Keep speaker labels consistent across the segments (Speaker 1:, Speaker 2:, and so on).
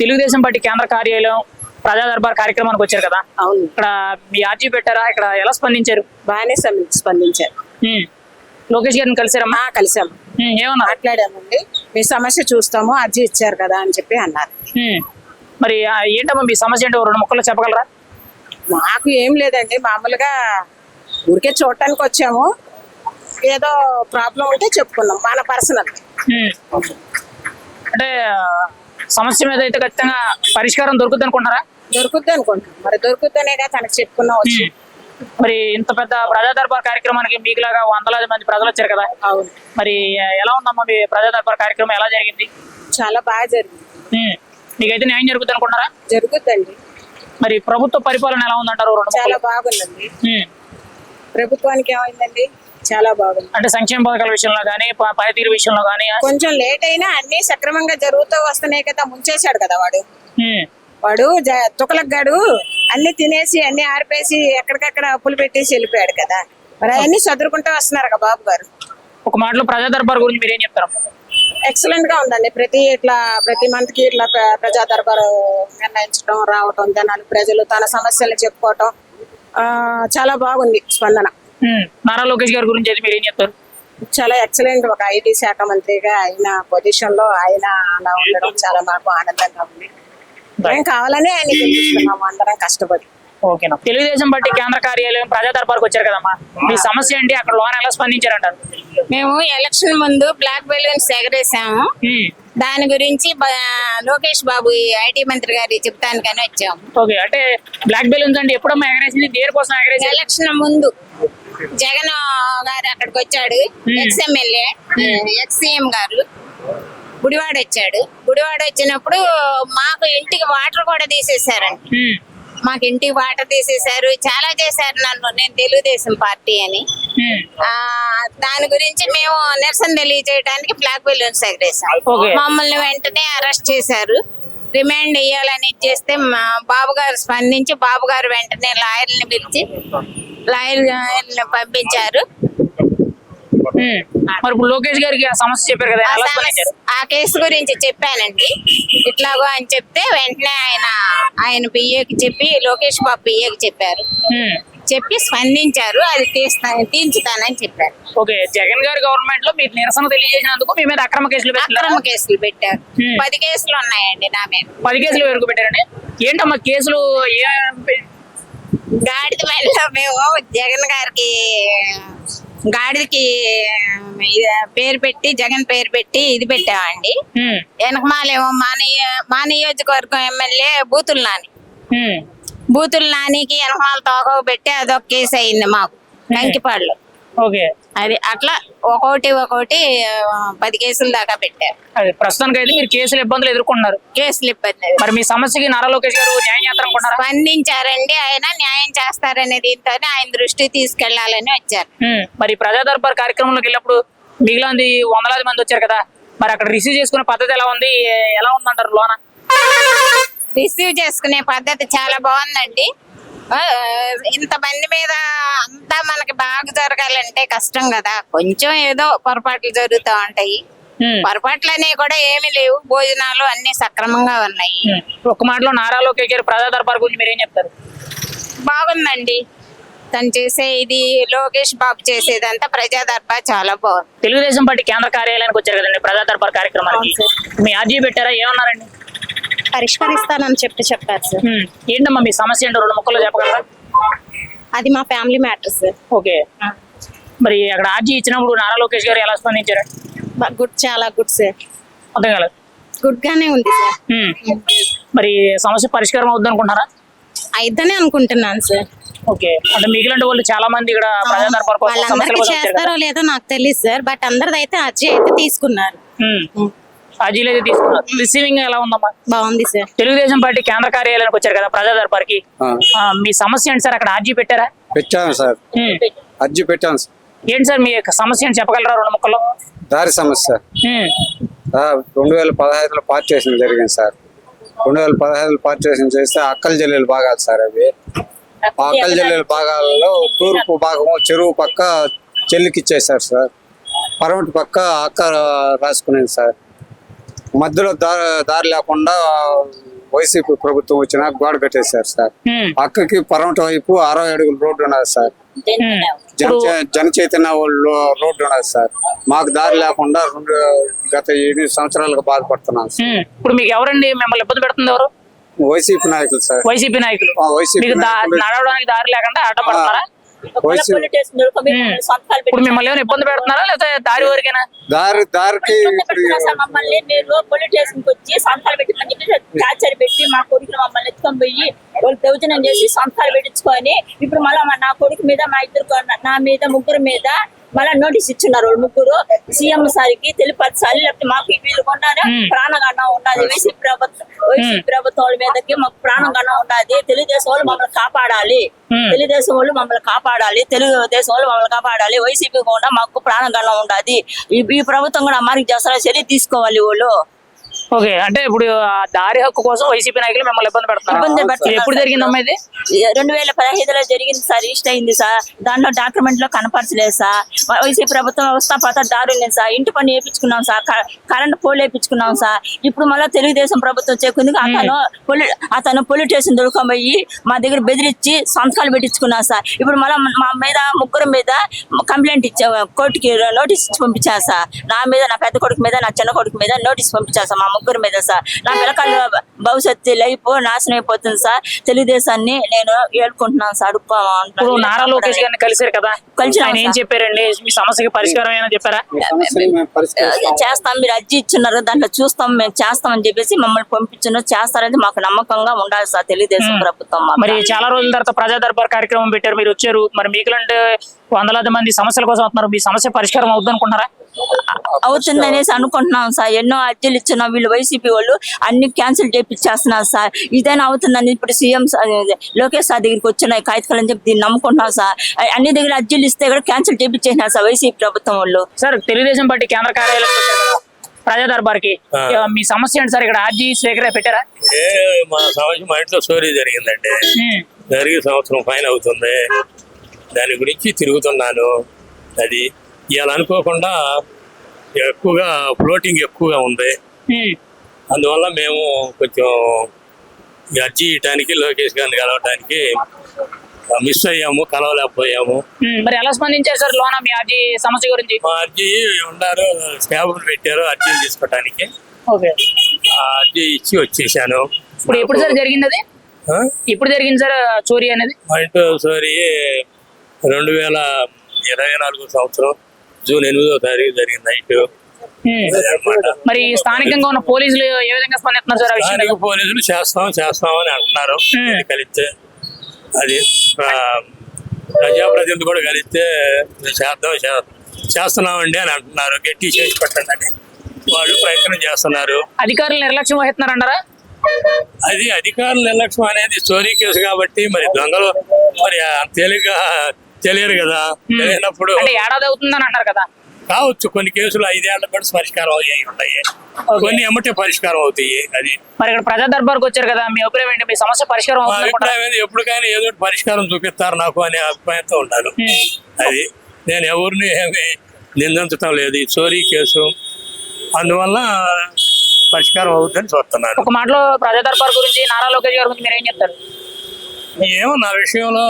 Speaker 1: Telugu Desam party కేంద్ర కార్యాలయం ప్రజా దర్బార్ కార్యక్రమానికి వచ్చారు కదా.
Speaker 2: అవును,
Speaker 1: ఇక్కడ మీ ఆర్జీ పెట్టారా? ఇక్కడ ఎలా స్పందించారు?
Speaker 2: బాగానే స్పందించారు.
Speaker 1: లోకేష్ గారిని కలిసారమ్మా?
Speaker 2: కలిసాము,
Speaker 1: ఏమన్నా
Speaker 2: మాట్లాడామండి. మీ సమస్య చూస్తాము, అర్జీ ఇచ్చారు కదా అని చెప్పి అన్నారు.
Speaker 1: మరి ఏంటమ్మా మీ సమస్య ఏంటో 2 ముక్కల్లో చెప్పగలరా?
Speaker 2: మాకు ఏం లేదండి, మామూలుగా ఊరికే చూడటానికి వచ్చాము. ఏదో ప్రాబ్లం ఉంటే చెప్పుకున్నాం, మన పర్సనల్.
Speaker 1: అంటే సమస్య మీద అయితే ఖచ్చితంగా పరిష్కారం దొరుకుద్ది అనుకుంటారా?
Speaker 2: దొరుకుద్ది అనుకుంటున్నాం. మరి దొరుకుద్దనేగా తనకు చెప్పుకున్నాం వచ్చి.
Speaker 1: మరి ఇంత పెద్ద ప్రజా దర్బార్ కార్యక్రమానికి మీకులాగా వందలాది మంది ప్రజలు వచ్చారు కదా.
Speaker 2: అవును,
Speaker 1: మరి ఎలా ఉందమ్మా మీ ప్రజా దర్బార్ కార్యక్రమం? ఎలా జరిగింది?
Speaker 2: చాలా బాగా జరిగింది.
Speaker 1: మీకైతే న్యాయం జరుగుతుంది అనుకుంటారా?
Speaker 2: జరుగుద్దండి.
Speaker 1: మరి ప్రభుత్వ పరిపాలన ఎలా ఉందంటారు?
Speaker 2: చాలా బాగుందండి. ప్రభుత్వానికి ఏమైందండి, చాలా బాగుంది.
Speaker 1: అంటే సంక్షేమ పథకాల విషయంలో కానీ పనితీరు విషయంలో కానీ
Speaker 2: కొంచెం లేట్ అయినా అన్ని సక్రమంగా జరుగుతూ వస్తున్నాయి కదా. ముంచేశాడు కదా వాడు తుకలగ్గాడు. అన్ని తినేసి అన్ని ఆరిపేసి ఎక్కడికక్కడ అప్పులు పెట్టేసి వెళ్ళిపోయాడు కదా. మరి అవన్నీ చదువుకుంటూ వస్తున్నారు కదా బాబు గారు.
Speaker 1: ఒక మాటలో ప్రజా దర్బార్ గురించి మీరు ఏం చెప్తారు?
Speaker 2: ఎక్సలెంట్ గా ఉందండి. ప్రతి మంత్ కి ఇట్లా ప్రజా దర్బారు నిర్ణయించడం, రావటం, జనాలు ప్రజలు తన సమస్యలు చెప్పుకోవటం చాలా బాగుంది స్పందన.
Speaker 1: నారా లోకేష్ గారి గురించి అయితే మీరు ఏం చెప్తారు?
Speaker 2: చాలా ఎక్సలెంట్. ఒక ఐటీ శాఖ మంత్రిగా ఆయన పొజిషన్ లో ఆయన అలా ఉండడం చాలా మాకు ఆనందంగా ఉంది. ఏం కావాలని ఆయన గెలిపిస్తున్నాము అందరం కష్టపడి.
Speaker 1: ఓకేనా. తెలుగుదేశం పార్టీ కేంద్ర కార్యాలయం ప్రజా దర్బార్కి వచ్చారు కదమ్మా, మీ సమస్య ఏంటి? అక్కడ లోన్ ఎలా స్పందించారంటారు?
Speaker 3: మేము ఎలక్షన్ ముందు బ్లాక్ బెలూన్స్ ఎగరేసాము. దాని గురించి లోకేష్ బాబు ఐటీ మంత్రి గారి చెప్తానికని వచ్చాము.
Speaker 1: ఓకే, అంటే బ్లాక్ బెలూన్స్ అంటే ఎప్పుడమ్మా ఎగరేసింది? దేనికోసం ఎగరేసి?
Speaker 3: ఎలక్షన్ ముందు జగన్ గారు అక్కడికి వచ్చాడు. ఎక్స్ఎమ్మెల్యే ఎక్స్సీఎం గారు గుడివాడ వచ్చాడు. గుడివాడ వచ్చినప్పుడు మాకు ఇంటికి వాటర్ కూడా తీసేశారండి. మాకు ఇంటికి వాటర్ తీసేశారు, చాలా చేశారు. నేను తెలుగుదేశం పార్టీ అని దాని గురించి మేము నిరసన తెలియజేయడానికి బ్లాక్ బెలూన్స్ ఎగరేసాం. మమ్మల్ని వెంటనే అరెస్ట్ చేశారు. రిమాండ్ ఇయ్యాలని ఇచ్చేస్తే బాబు గారు స్పందించి బాబు గారు వెంటనే లాయర్ని పిలిచి లాయర్ని పంపించారు.
Speaker 1: మరి ఇప్పుడు లోకేష్ గారికి ఆ సమస్య చెప్పారు కదా,
Speaker 3: ఆ కేసు గురించి చెప్పానండి. ఇట్లాగో అని చెప్తే వెంటనే ఆయన పిఏకి చెప్పి లోకేష్ బాబు పిఏకి చెప్పారు. చెప్పి స్పందించారు. అది తీర్చుతానని చెప్పారు.
Speaker 1: ఓకే, జగన్ గారి గవర్నమెంట్ లో మీరు నిరసన తెలియజేసినందుకు మీ మీద అక్రమ కేసులు
Speaker 3: పెట్టారు. 10 కేసులు ఉన్నాయండి నా మీద.
Speaker 1: 10 కేసులు వరకు పెట్టారండి. ఏంటమ్మా కేసులు?
Speaker 3: గాడిద మెడలో మేము జగన్ గారికి గాడిదకి పేరు పెట్టి జగన్ పేరు పెట్టి ఇది పెట్టామండి. వెనకమాలేమో మా నియోజకవర్గం ఎమ్మెల్యే బూతుల నానికి వెనకమాల తోక పెట్టి అదొక కేసు అయింది మాకు కంకిపాడులో. అది అట్లా ఒక్కొక్కటి 10 కేసుల దాకా పెట్టారు.
Speaker 1: ప్రస్తుతానికి అయితే మీరు కేసులు ఇబ్బందులు ఎదుర్కొన్నారు. మరి మీ సమస్యకి నారా లోకేష్ గారు న్యాయం చేస్తారనుకుంటున్నారా?
Speaker 3: స్పందించారండి. ఆయన న్యాయం చేస్తారనే దీంతోనే ఆయన దృష్టి తీసుకెళ్లాలని వచ్చారు.
Speaker 1: మరి ప్రజా దర్బార్ కార్యక్రమంలోకి వెళ్ళినప్పుడు మిగిలింది వందలాది మంది వచ్చారు కదా, మరి అక్కడ రిసీవ్ చేసుకునే పద్ధతి ఎలా ఉంది? ఎలా ఉందంటారు లోన?
Speaker 3: రిసీవ్ చేసుకునే పద్ధతి చాలా బాగుందండి. ఇంతమంది మీద అంతా మనకి బాగా జరగాలంటే కష్టం కదా. కొంచెం ఏదో పొరపాట్లు జరుగుతూ ఉంటాయి. పొరపాట్లు అనేవి కూడా ఏమీ లేవు. భోజనాలు అన్ని సక్రమంగా ఉన్నాయి.
Speaker 1: ఒక మాటలో నారా లోకేష్ గారు ప్రజా దర్బార్ గురించి మీరు ఏం చెప్తారు?
Speaker 3: బాగుందండి. తను చేసే ఇది లోకేష్ బాబు చేసేదంతా ప్రజా దర్బార్ చాలా బాగుంది.
Speaker 1: తెలుగుదేశం పార్టీ కేంద్ర కార్యాలయానికి వచ్చారు కదండి ప్రజా దర్బార్ కార్యక్రమానికి, మీ ఆర్జీ పెట్టారా? ఏమన్నారండి?
Speaker 4: పరిష్కరిస్తానని చెప్పారు సార్.
Speaker 1: ఏంటమ్మా మీ సమస్య ఏంటో 2 ముక్కల్లో చెప్పగలరా?
Speaker 4: అది మా ఫ్యామిలీ మ్యాటర్ సార్.
Speaker 1: ఓకే, మరి అక్కడ ఆర్జీ ఇచ్చినప్పుడు నారా లోకేష్ గారు ఎలా స్పందించారు?
Speaker 4: చాలా గుడ్ సార్.
Speaker 1: అర్థం కాలేదు.
Speaker 4: గుడ్ గానే ఉంది సార్.
Speaker 1: మరి సమస్య పరిష్కారం అవుద్ది అనుకుంటున్నారా?
Speaker 4: అయిద్దనే అనుకుంటున్నాను సార్.
Speaker 1: ఓకే, అంటే మిగిలిన వాళ్ళు చాలా మంది ఇక్కడ ప్రజా దర్బార్
Speaker 4: వాళ్ళందరికీ చేస్తారో లేదో నాకు తెలియదు సార్. బట్ అందరిది అయితే అర్జీ అయితే తీసుకున్నారు.
Speaker 1: అర్జీలు అయితే తీసుకున్నారు. రిసీవింగ్ ఎలా ఉందమ్మా?
Speaker 4: బాగుంది సార్.
Speaker 1: తెలుగుదేశం పార్టీ కేంద్ర కార్యాలయానికి వచ్చారు కదా ప్రజా దర్బార్ కి, మీ సమస్య ఏంటి సార్? అక్కడ అర్జీ పెట్టారా?
Speaker 5: పెట్టాను సార్, అర్జీ పెట్టాను సార్.
Speaker 1: ఏంటి సార్ మీ సమస్య అని చెప్పగలరా 2 ముక్కల్లో?
Speaker 5: దారి సమస్య 2015లో పార్టీషన్ జరిగింది సార్. 2015లో పార్టీషన్ చేస్తే అక్కల జిల్లాల భాగాలు సార్. అవి ఆ అక్కల జిల్లాల భాగాలలో తూర్పు భాగము చెరువు పక్క చెల్లికి ఇచ్చేసారు సార్. పరమటి పక్క అక్క రాసుకునేది సార్. మధ్యలో దారి లేకుండా వైసీపీ ప్రభుత్వం వచ్చినా గోడ కట్టేశారు సార్. పక్కకి పరమట వైపు 60 అడుగుల రోడ్డు ఉన్నది సార్. జన చైతన్య రోడ్డు ఉన్నది సార్. మాకు దారి లేకుండా గత 8 సంవత్సరాలుగా బాధపడుతున్నాం సార్.
Speaker 1: ఇప్పుడు మీకు ఎవరండి మిమ్మల్ని ఇబ్బంది పెడుతుంది? ఎవరు?
Speaker 5: వైసీపీ నాయకులు సార్.
Speaker 1: వైసీపీ నాయకులు
Speaker 5: వైసీపీ
Speaker 1: మీకు నడవడానికి దారి లేకుండా అడ్డం పడుతున్నారా? ఇప్పుడు మిమ్మల్ని ఏమైనా ఇబ్బంది పెడుతున్నారా లేకపోతే దారి వరకేనా?
Speaker 5: దారికి
Speaker 3: మమ్మల్ని మీరు పోలీస్ స్టేషన్ కి వచ్చి సంతకాలు పెట్టిందని చెప్పి టార్చర్ పెట్టి మా కొడుకుని మమ్మల్ని ఎత్తుకొని పోయి వాళ్ళు దౌర్జన్యం చేసి సంతకాలు పెట్టించుకొని ఇప్పుడు మళ్ళీ నా కొడుకు మీద మా ఇద్దరు నా మీద ముగ్గురు మీద మళ్ళీ నోటీస్ ఇచ్చున్నారు. వాళ్ళు ముగ్గురు సీఎం సార్కి తెలియపరచాలి, లేకపోతే మాకు వీళ్ళు కొన్నారా ప్రాణగణం ఉండాలి. వైసీపీ ప్రభుత్వం మీదకి మాకు ప్రాణగణం ఉండాలి. తెలుగుదేశం వాళ్ళు మమ్మల్ని కాపాడాలి, తెలుగుదేశం వాళ్ళు మమ్మల్ని కాపాడాలి, తెలుగుదేశం వాళ్ళు మమ్మల్ని కాపాడాలి. వైసీపీ కూడా మాకు ప్రాణగణం ఉండాలి. ఈ ప్రభుత్వం కూడా అమ్మారికి చేస్తారా చర్య తీసుకోవాలి వాళ్ళు.
Speaker 1: ఓకే, అంటే ఇప్పుడు దారి హక్కు కోసం వైసీపీ నాయకులు మిమ్మల్ని ఇబ్బంది పెడుతున్నారు. ఎప్పుడు జరిగిందమ్మా ఇది?
Speaker 3: 2015లో జరిగింది సార్. రిజిస్టర్ అయింది సార్. దాంట్లో డాక్యుమెంట్ లో కనపరచలేదు సార్. వైసీపీ ప్రభుత్వం వ్యవస్థ పత దారి ఉంది సార్. ఇంటి పని వేయించుకున్నాం సార్, కరెంట్ పోల్ వేయించుకున్నాం సార్. ఇప్పుడు మళ్ళీ తెలుగుదేశం ప్రభుత్వం చేకుంది. అతను పోలీస్ స్టేషన్ దొరకబోయి మా దగ్గర బెదిరించి సంతకాలు పెట్టించుకున్నాం సార్. ఇప్పుడు మళ్ళీ మా మీద ముగ్గురు మీద కంప్లైంట్ ఇచ్చా, కోర్టుకి నోటీస్ ఇచ్చి పంపించాను సార్. నా మీద, నా పెద్ద కొడుకు మీద, నా చిన్న కొడుకు మీద నోటీస్ పంపించాను సార్. మా ముగ్గురు మీద సార్. నా పిల్లకాయల భవిష్యత్తు లైఫ్ నాశనం అయిపోతుంది సార్. తెలుగుదేశాన్ని నేను ఏడుకుంటున్నాను సార్.
Speaker 1: ఇప్పుడు నారా లోకేష్ గారిని కలిసారు కదా, ఆయన ఏం చెప్పారండి? మీ సమస్యకి పరిష్కారం ఏమైనా చెప్పారా?
Speaker 3: చేస్తాం, మీరు అర్జీ ఇచ్చున్నారు, దాంట్లో చూస్తాం, మేము చేస్తామని చెప్పేసి మమ్మల్ని పంపించున్నారు. చేస్తారని మాకు నమ్మకంగా ఉండాలి సార్ తెలుగుదేశం ప్రభుత్వం.
Speaker 1: మరి చాలా రోజుల తర్వాత ప్రజా దర్బార్ కార్యక్రమం పెట్టారు, మీరు వచ్చారు. మరి మీకులంటే వందలాది మంది సమస్యల కోసం వస్తున్నారు. మీ సమస్య పరిష్కారం అవుతుంది అనుకుంటారా?
Speaker 3: అవుతుంది అనేసి అనుకుంటున్నాం సార్. ఎన్నో అర్జీలు ఇచ్చిన వీళ్ళు వైసీపీ వాళ్ళు అన్ని క్యాన్సిల్ చేపించేస్తున్నారు సార్. ఇదైనా అవుతుందని ఇప్పుడు సీఎం లోకేష్ సార్ దగ్గరికి వచ్చినాయి కాగితాలు అని చెప్పి దీన్ని నమ్ముకుంటున్నాం సార్. అన్ని దగ్గర అర్జీలు ఇస్తే కూడా క్యాన్సిల్ చేపించేసినారు సార్ వైసీపీ ప్రభుత్వం వాళ్ళు.
Speaker 1: సార్, తెలుగుదేశం పార్టీ కేంద్ర కార్యాలయం ప్రజా దర్బార్ కి మీ సమస్య ఏంటి సార్? ఇక్కడ అర్జీ స్వీకరణ పెట్టారా?
Speaker 6: మా సమస్య మా ఇంట్లో స్టోరీ జరిగిందండి. జరిగి సంవత్సరం పైన అవుతుంది. దాని గురించి తిరుగుతున్నాను. అది ఇవాళ అనుకోకుండా ఎక్కువగా ఫ్లోటింగ్ ఎక్కువగా ఉంది. అందువల్ల మేము కొంచెం అర్జీ ఇవ్వడానికి లోకేష్ గారిని కలవడానికి మిస్ అయ్యాము, కలవలేకపోయాము.
Speaker 1: మరి ఎలా స్పందించారు సార్ లోన మీ అర్జీ సమస్య గురించి?
Speaker 6: మా అర్జీ ఉన్నారు, స్టాఫ్లు పెట్టారు అర్జీలు తీసుకోవడానికి. అర్జీ ఇచ్చి వచ్చేసాను.
Speaker 1: ఇప్పుడు ఎప్పుడు సార్ జరిగింది అది? ఇప్పుడు జరిగింది సార్ చోరీ అనేది?
Speaker 6: మా ఇంట్లో చోరీ 2024 సంవత్సరం జూన్ 8వ తారీఖు జరిగింది నైట్.
Speaker 1: మరి స్థానికంగా ఉన్న పోలీసులు ఏ విధంగా స్పందిస్తున్నారు సార్?
Speaker 6: స్థానిక పోలీసులు చేస్తామని అంటున్నారు. కలిస్తే అది ప్రజాప్రతినిధులు కూడా కలిస్తే చేస్తున్నామండి అని అంటున్నారు. గట్టి చేసి పెట్టండి అని వాళ్ళు ప్రయత్నం చేస్తున్నారు.
Speaker 1: అధికారులు నిర్లక్ష్యం వహిస్తున్నారంటారా?
Speaker 6: అది అధికారుల నిర్లక్ష్యం అనేది చోరీ కేసు కాబట్టి మరి దొంగలు మరి తేలిగ్గా తెలియరు కదా. తెలియనప్పుడు
Speaker 1: ఏడాది అవుతుందని అంటారు కదా.
Speaker 6: కావచ్చు, కొన్ని కేసులు 5 ఏళ్ల కూడా పరిష్కారం అయ్యాయి ఉంటాయి, కొన్ని ఎమ్మటే పరిష్కారం అవుతాయి. అది
Speaker 1: మరి ఇక్కడ ప్రజా దర్బార్కి వచ్చారు కదా, మీ అభిప్రాయం ఏంటి? మీ సమస్య పరిష్కారం అవుతుంది?
Speaker 6: అభిప్రాయం ఎప్పుడు కానీ ఏదో పరిష్కారం చూపిస్తారు నాకు అనే అభిప్రాయంతో ఉన్నాను. అది నేను ఎవరిని నిందించడం లేదు. ఈ చోరీ కేసు అందువల్ల పరిష్కారం అవుతుందని చూస్తున్నాను.
Speaker 1: ఒక మాటలో ప్రజా దర్బార్ గురించి, నారా లోకేష్ గారి గురించి మీరు ఏం చెప్తారు?
Speaker 6: ఏమో నా విషయంలో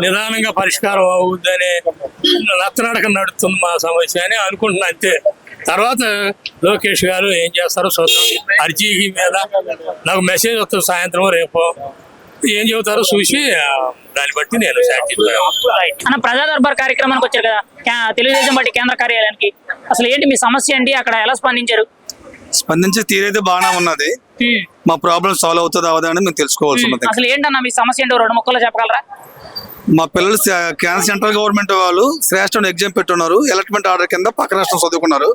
Speaker 6: నిదానంగా పరిష్కారం అవుతుందని నత్తనడక నడుస్తుంది మా సమస్య అని అనుకుంటున్నా అంతే. తర్వాత లోకేష్ గారు ఏం చేస్తారో చూద్దాం. అర్జీ మీద నాకు మెసేజ్ వస్తుంది సాయంత్రం రేపు, ఏం చెబుతారో చూసి దాన్ని బట్టి నేను
Speaker 1: అన్న ప్రజా దర్బార్ కార్యక్రమానికి వచ్చారు కదా తెలుగుదేశం పార్టీ కేంద్ర కార్యాలయానికి, అసలు ఏంటి మీ సమస్య ఏంటి? అక్కడ ఎలా స్పందించారు?
Speaker 7: స్పందించే తీరైతే బాగానే ఉన్నది. మా ప్రాబ్లం సాల్వ్ అవుతుంది అవదని మేము తెలుసుకోవాల్సి ఉన్నది.
Speaker 1: అసలు ఏంటన్నా మీ సమస్య ఏంటో 2 ముక్కల్లో చెప్పగలరా?
Speaker 7: మా పిల్లలు కేంద్ర సెంట్రల్ గవర్నమెంట్ వాళ్ళు శ్రేష్ఠ ఎగ్జామ్ పెట్టున్నారు. ఎలక్ట్మెంట్ ఆర్డర్ కింద పక్క రాష్ట్రం చదువుకున్నారు.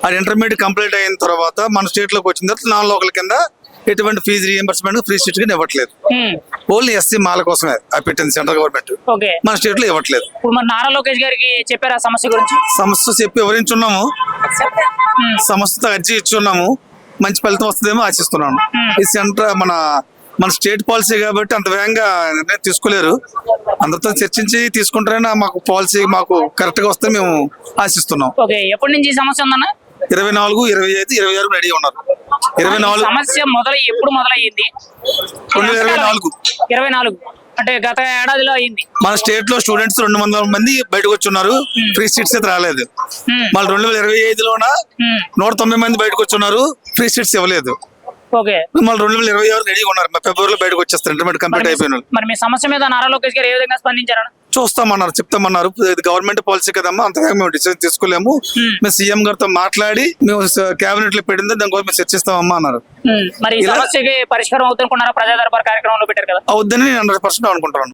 Speaker 7: అది ఇంటర్మీడియట్ కంప్లీట్ అయిన తర్వాత మన స్టేట్ లోకి వచ్చిన తర్వాత నాన్ లోకల్ కింద ఎటువంటి ఫీజు రీఎంబర్స్మెంట్ ఫ్రీ సీట్ గా ఇవ్వట్లేదు. ఓన్లీ ఎస్సీ మాల కోసమే పెట్టింది సెంట్రల్ గవర్నమెంట్, మన స్టేట్ లో ఇవ్వట్లేదు.
Speaker 1: ఇప్పుడు మరి నారా లోకేష్ గారికి చెప్పారా సమస్య గురించి?
Speaker 7: సమస్య చెప్పి వివరించున్నాము, సమస్యతో అర్జీ ఇచ్చున్నాము. మంచి ఫలితం వస్తుందేమో ఆశిస్తున్నాను. ఈ సెంటర్ మన స్టేట్ పాలసీ కాబట్టి అంత వేగంగా నిర్ణయం తీసుకోలేరు. అందరితో చర్చించి తీసుకుంటారని మాకు పాలసీ మాకు కరెక్ట్ గా వస్తే మేము ఆశిస్తున్నాం.
Speaker 1: ఎప్పటి నుంచి ఈ సమస్య ఉందన్న?
Speaker 7: 24, 25, 26 రెడీ ఉన్నారు. 24
Speaker 1: సమస్య ఎప్పుడు మొదలయ్యింది?
Speaker 7: 2024
Speaker 1: 24 అంటే గత ఏడాదిలో అయింది.
Speaker 7: మన స్టేట్ లో స్టూడెంట్స్ 200 మంది బయటకు వచ్చున్నారు, ఫ్రీ సీట్స్ అయితే రాలేదు. మళ్ళీ 2025లోన 190 మంది బయటకు వచ్చున్నారు, ఫ్రీ సీట్స్ ఇవ్వలేదు.
Speaker 1: ఓకే,
Speaker 7: మళ్ళీ 2026 రెడీగా ఉన్నారు, ఫిబ్రవరిలో బయటకు వచ్చేస్తారు ఇంటర్మీడియట్ కంప్లీట్ అయిపోయిన వాళ్ళు.
Speaker 1: మరి మీ సమస్య మీద నారా లోకేష్ గారు ఏ విధంగా స్పందించారు?
Speaker 7: చూస్తామన్నారు, చెప్తామన్నారు. ఇది గవర్నమెంట్ పాలసీ కదమ్మా, అంతగా మేము డిసిజన్ తీసుకోలేము, మేము సీఎం గారితో మాట్లాడి మేము కేబినెట్ లో పెట్టింది దానికోసం మేము చర్చిస్తామమ్మా అన్నారు.
Speaker 1: మరి ఈ సమస్యకి పరిష్కారం అవుతుంటున్నారా? ప్రజా దర్బార్ కార్యక్రమంలో పెట్టారు కదా,
Speaker 7: అవుద్దని నేను 100% అనుకుంటాను.